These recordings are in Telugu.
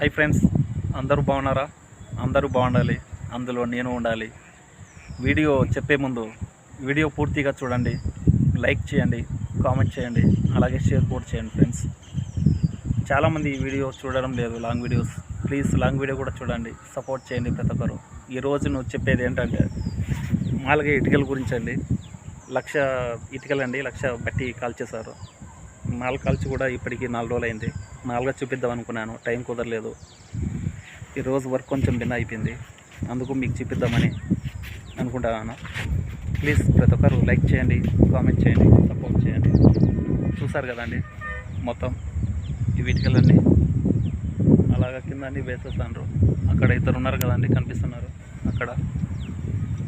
హై ఫ్రెండ్స్, అందరూ బాగున్నారా? అందరూ బాగుండాలి, అందులో నేను ఉండాలి. వీడియో చెప్పే ముందు వీడియో పూర్తిగా చూడండి, లైక్ చేయండి, కామెంట్ చేయండి, అలాగే షేర్ కూడా చేయండి. ఫ్రెండ్స్, చాలామంది ఈ వీడియో చూడడం లేదు, long videos. Please long video కూడా చూడండి, సపోర్ట్ చేయండి ప్రతి ఒక్కరు. ఈరోజు నువ్వు చెప్పేది ఏంటంటే మాల్గా ఇటుకల గురించి అండి. 1,00,000 ఇటుకలండి, 1,00,000 బట్టి కాల్చేశారు. మాల్ కాల్చి కూడా ఇప్పటికీ 4 రోజులు అయింది. మాల్గా చూపిద్దాం అనుకున్నాను, టైం కుదరలేదు. ఈరోజు వర్క్ కొంచెం భిన్న అయిపోయింది, అందుకు మీకు చూపిద్దామని అనుకుంటున్నాను. ప్లీజ్ ప్రతి ఒక్కరు లైక్ చేయండి, కామెంట్ చేయండి, సపోర్ట్ చేయండి. చూసారు కదండి, మొత్తం ఈ ఇటుకలన్నీ అలాగా కింద అన్నీ వేసేస్తాను. అక్కడ ఇద్దరు ఉన్నారు కదండి, కనిపిస్తున్నారు. అక్కడ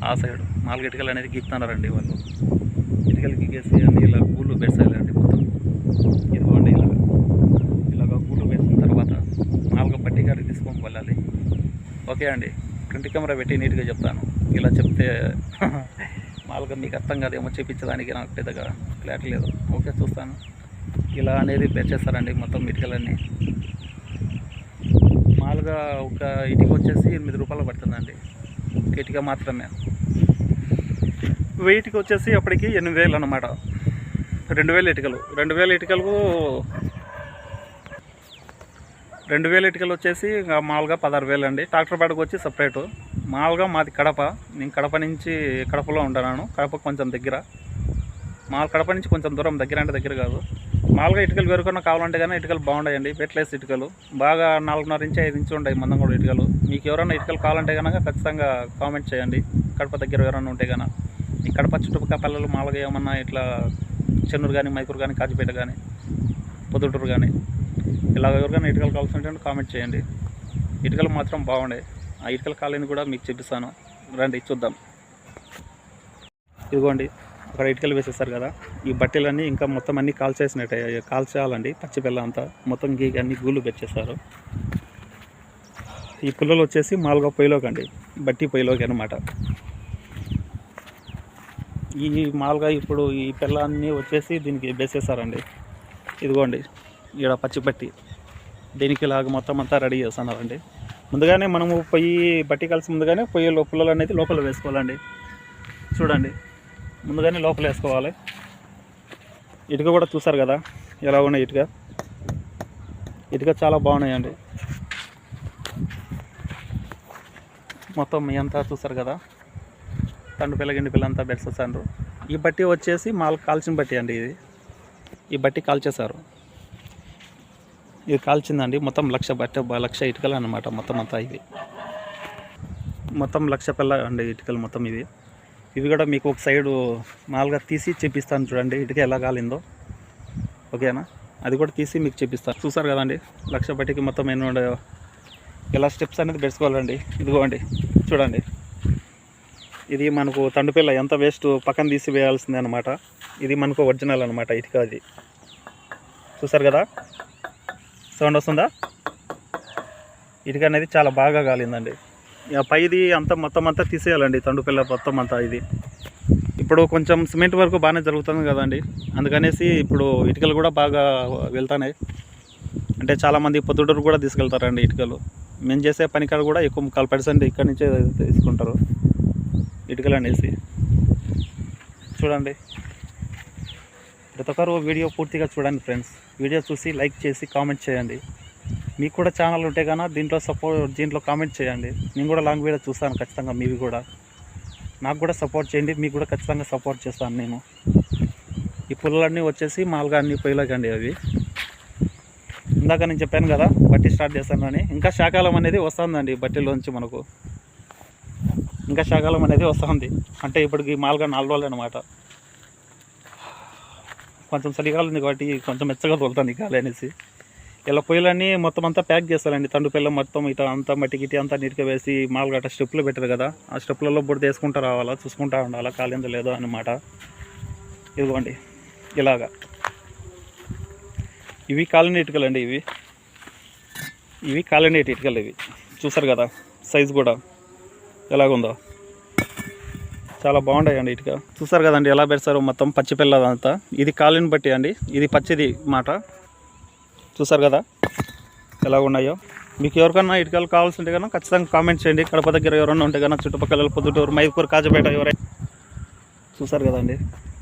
ఆ సైడ్ 4 ఇటుకలు అనేది గీస్తున్నారండి వాళ్ళు. ఇటుకలు గీకేసి అన్ని ఇలా గూళ్ళు వేసేయాలండి మొత్తం. ఇదిగోండి ఇలాగ గూళ్ళు వేసిన తర్వాత 4 పట్టి గారికి తీసుకొని వెళ్ళాలి. ఓకే అండి, ఫ్రంట్ కెమెరా పెట్టి నీట్గా చెప్తాను. ఇలా చెప్తే మామూలుగా మీకు అర్థం కాదేమో, చూపించడానికి నాకు పెద్దగా క్లారిటీ లేదు. ఓకే, చూస్తాను. ఇలా అనేది చేస్తారండి మొత్తం ఇటుకలన్నీ. మామూలుగా ఒక ఇటుక వచ్చేసి 8 రూపాయలు పడుతుందండి, ఒక ఇటుక మాత్రమే. వెయిట్కి వచ్చేసి అప్పటికి 8,000 అన్నమాట. 2,000 ఇటుకలు. 2,000 ఇటుకలకు 2,000 ఇటుకలు వచ్చేసి మామూలుగా 16,000 అండి. ట్రాక్టర్ పాటకు వచ్చి సపరేటు. మామూలుగా మాది కడప, నేను కడప నుంచి కడపలో ఉంటున్నాను. కడప కొంచెం దగ్గర, కడప నుంచి కొంచెం దూరం, దగ్గర అంటే దగ్గర కాదు. మామూలుగా ఇటుకలు వేరుకున్న కావాలంటే కానీ ఇటుకలు బాగుంటాయండి. వెయిట్లెస్ ఇటుకలు బాగా 4.5 నుంచి 5 ఇంచులు ఉంటాయి మందం కూడా ఇటుకలు. మీకు ఎవరైనా ఇటుకలు కావాలంటే కనుక ఖచ్చితంగా కామెంట్ చేయండి. కడప దగ్గర ఎవరైనా ఉంటే కనుక. ఈ కడప చుట్టుపక్కల పల్లెలు మామూలుగా ఏమన్నా ఇట్లా చెన్నూరు కానీ, మైకూరు కానీ, కాజీపేట కానీ, పొద్దుటూరు కానీ ఇలా ఎవరికైనా ఇటుకలు కావాల్సి ఉంటే కామెంట్ చేయండి. ఇటుకలు మాత్రం బాగుండే. ఆ ఇటుకల కాలేని కూడా మీకు చూపిస్తాను, రండి చూద్దాం. ఇదిగోండి, అక్కడ ఇటుకలు వేసేస్తారు కదా, ఈ బట్టలన్నీ ఇంకా మొత్తం అన్నీ కాల్చేయాలండి. పచ్చిపిల్ల అంతా మొత్తం గీకి అన్ని గూళ్ళు పెట్టేస్తారు. ఈ పుల్లలు వచ్చేసి మామూలుగా పొయ్యిలోకి అండి, బట్టి పొయ్యిలోకి అనమాట. ఈ మామూలుగా ఇప్పుడు ఈ పిల్లన్నీ వచ్చేసి దీనికి వేసేస్తారండి. ఇదిగోండి, ఇక్కడ పచ్చిపట్టి దీనికి ఇలాగ మొత్తం అంతా రెడీ చేస్తున్నారండి. ముందుగానే మనము బట్టి కలిసి ముందుగానే పుల్లలు అనేది లోపల వేసుకోవాలండి. చూడండి, ముందుగానే లోపల వేసుకోవాలి. ఇటుక కూడా చూసారు కదా ఎలా ఉన్నాయి. ఇటుక చాలా బాగున్నాయండి. మొత్తం మీ అంతా చూసారు కదా, తండు పిల్ల గిండి పిల్ల అంతా బెడ్సేసారు. ఈ బట్టి వచ్చేసి కాల్చిన బట్టి అండి. ఈ బట్టి కాల్చేశారు. ఇది కాల్చిందండి. మొత్తం 1,00,000 ఇటుకలు అన్నమాట. మొత్తం అంతా ఇవి మొత్తం 1,00,000 పిల్ల అండి ఇటుకలు మొత్తం ఇవి కూడా మీకు ఒక సైడు మామూలుగా తీసి చూపిస్తాను. చూడండి ఇటుక ఎలా కాలిందో. ఓకేనా, అది కూడా తీసి మీకు చూపిస్తాను. చూసారు కదండి, 1,00,000 బట్టికి మొత్తం ఎన్ని ఉండయో. ఇలా స్టెప్స్ అనేది పెట్టుకోవాలండి. ఇదిగోండి చూడండి, ఇది మనకు తండుపిల్ల ఎంత వేస్ట్ పక్కన తీసి వేయాల్సిందే అనమాట. ఇది మనకు ఒరిజినల్ అనమాట ఇటుక. అది చూసారు కదా, సౌండ్ వస్తుందా? ఇటుక అనేది చాలా బాగా కాలిందండి. పైది మొత్తం అంతా తీసేయాలండి, తండుపిల్ల మొత్తం అంతా. ఇది ఇప్పుడు కొంచెం సిమెంట్ వరకు బాగానే జరుగుతుంది కదండి, అందుకనేసి ఇప్పుడు ఇటుకలు కూడా బాగా వెళ్తున్నాయి. అంటే చాలామంది పొద్దుటూరు కూడా తీసుకెళ్తారండి ఇటుకలు. మేము చేసే పనికాడ కూడా ఎక్కువ 40% ఇక్కడి నుంచే తీసుకుంటారు ఇటుకలు అనేసి. చూడండి, ప్రతి ఒక్కరు వీడియో పూర్తిగా చూడండి ఫ్రెండ్స్. వీడియో చూసి లైక్ చేసి కామెంట్ చేయండి. మీకు కూడా ఛానల్ ఉంటే కన్నా దీంట్లో కామెంట్ చేయండి. నేను కూడా లాంగ్ వీడియో చూస్తాను ఖచ్చితంగా. మీవి కూడా నాకు కూడా సపోర్ట్ చేయండి, మీకు కూడా ఖచ్చితంగా సపోర్ట్ చేస్తాను నేను. ఈ పుల్లలన్నీ వచ్చేసి మామూలుగా అన్ని పొయ్యిలోకండి. అవి ఇందాక నేను చెప్పాను కదా బట్టి స్టార్ట్ చేస్తాను అని. ఇంకా శాకాలం అనేది వస్తుందండి బట్టిలోంచి మనకు. ఇంకా శాకాలం అనేది వస్తుంది. అంటే ఇప్పటికి మామూలుగా 4 రోజులు అనమాట. కొంచెం చలికాలం ఉంది కాబట్టి కొంచెం మెచ్చగా తోలుతుంది గాలి అనేసి. ఇలా పొయ్యిలన్నీ మొత్తం అంతా ప్యాక్ చేస్తారండి. తండుపిల్ల మొత్తం ఇట్లా అంతా మట్టికి అంతా నీట్గా వేసి మామూలుగా అట్లా స్టెప్పులు పెట్టారు కదా, ఆ స్టెప్పులలో బుడ్డ వేసుకుంటూ రావాలా, చూసుకుంటూ ఉండాలా కాలిందో లేదో అనమాట. ఇదిగోండి ఇలాగా ఇవి కాలిన ఇటుకలు అండి. ఇవి కాలిన ఇటుకలు. ఇవి చూసారు కదా, సైజు కూడా ఎలాగుందో, చాలా బాగుంటాయండి ఇటుక. చూసారు కదండి ఎలా పెడతారో మొత్తం పచ్చిపిల్లదంతా. ఇది కాలిని బట్టి అండి, ఇది పచ్చిది మాట. చూసారు కదా ఎలా ఉన్నాయో. మీకు ఎవరికన్నా ఇటుకలు కావాల్సి ఉంటే కన్నా ఖచ్చితంగా కామెంట్ చేయండి. కడప దగ్గర ఎవరన్నా ఉంటే కన్నా చుట్టుపక్కల పొద్దుటూరు, మైదుకూరు, కాజపేట ఎవరైనా చూసారు కదండి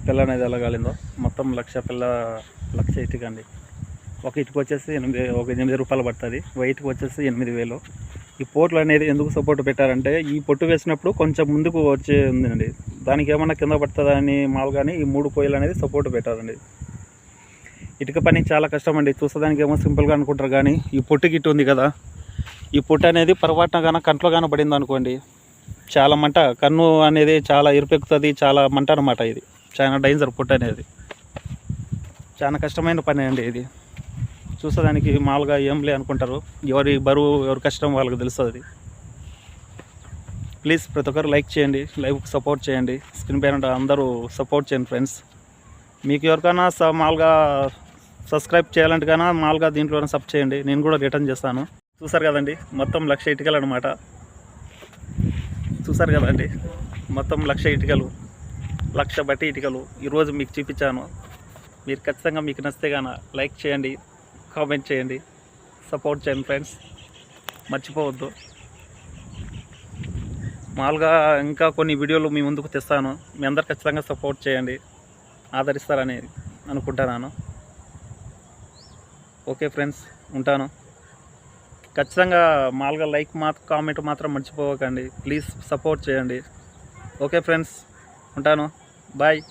పిల్ల అనేది ఎలా కాలిందో. మొత్తం 1,00,000 ఇటుక అండి. ఒక ఇటుక వచ్చేసి 8 రూపాయలు పడుతుంది, వైట్కి వచ్చేసి 8,000. ఈ పోట్లు అనేది ఎందుకు సపోర్ట్ పెట్టారంటే ఈ పొట్టు వేసినప్పుడు కొంచెం ముందుకు వచ్చే ఉందండి, దానికి ఏమన్నా కింద పడుతుందా అని మామూలుగానే ఈ 3 కోయిలు అనేది సపోర్ట్ పెట్టారండి. ఇటుక పని చాలా కష్టం అండి. చూసేదానికి ఏమో సింపుల్గా అనుకుంటారు, కానీ ఈ పొట్టు గిట్టు ఉంది కదా, ఈ పొట్టు అనేది పొరపాటున కానీ కంట్లో కానీ పడింది అనుకోండి చాలా మంట, కన్ను అనేది చాలా ఇరుపెక్కుతుంది, చాలా మంట అనమాట. ఇది చాలా డేంజర్ పొట్టు అనేది, చాలా కష్టమైన పని అండి ఇది. చూసేదానికి మామూలుగా ఏం లే అనుకుంటారు, ఎవరి బరువు ఎవరి కష్టం వాళ్ళకి తెలుస్తుంది. ప్లీజ్ ప్రతి ఒక్కరు లైక్ చేయండి, లైవ్కి సపోర్ట్ చేయండి, స్క్రీన్ పైన అందరూ సపోర్ట్ చేయండి ఫ్రెండ్స్. మీకు ఎవరికైనా మామూలుగా సబ్స్క్రైబ్ చేయాలంటే కన్నా మామూలుగా దీంట్లోనే సబ్ చేయండి, నేను కూడా రిటర్న్ చేస్తాను. చూసారు కదండి మొత్తం 1,00,000 ఇటుకలు అనమాట. చూసారు కదండి మొత్తం 1,00,000 ఇటుకలు, 1,00,000 బట్టి ఇటుకలు ఈరోజు మీకు చూపించాను. మీరు ఖచ్చితంగా మీకు నచ్చితే కానీ లైక్ చేయండి, కామెంట్ చేయండి, సపోర్ట్ చేయండి ఫ్రెండ్స్, మర్చిపోవద్దు. మామూలుగా ఇంకా కొన్ని వీడియోలు మీ ముందుకు తెస్తాను, మీ అందరు ఖచ్చితంగా సపోర్ట్ చేయండి, ఆదరిస్తారని అనుకుంటున్నాను. ఓకే ఫ్రెండ్స్, ఉంటాను. ఖచ్చితంగా మామూలుగా లైక్ కామెంట్ మాత్రం మర్చిపోకండి, ప్లీజ్ సపోర్ట్ చేయండి. ఓకే ఫ్రెండ్స్, ఉంటాను, బాయ్.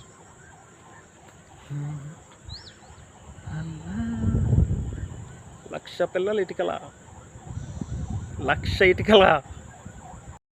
1,00,000 పిల్లలు ఇటుకల, 1,00,000 ఇటుకల.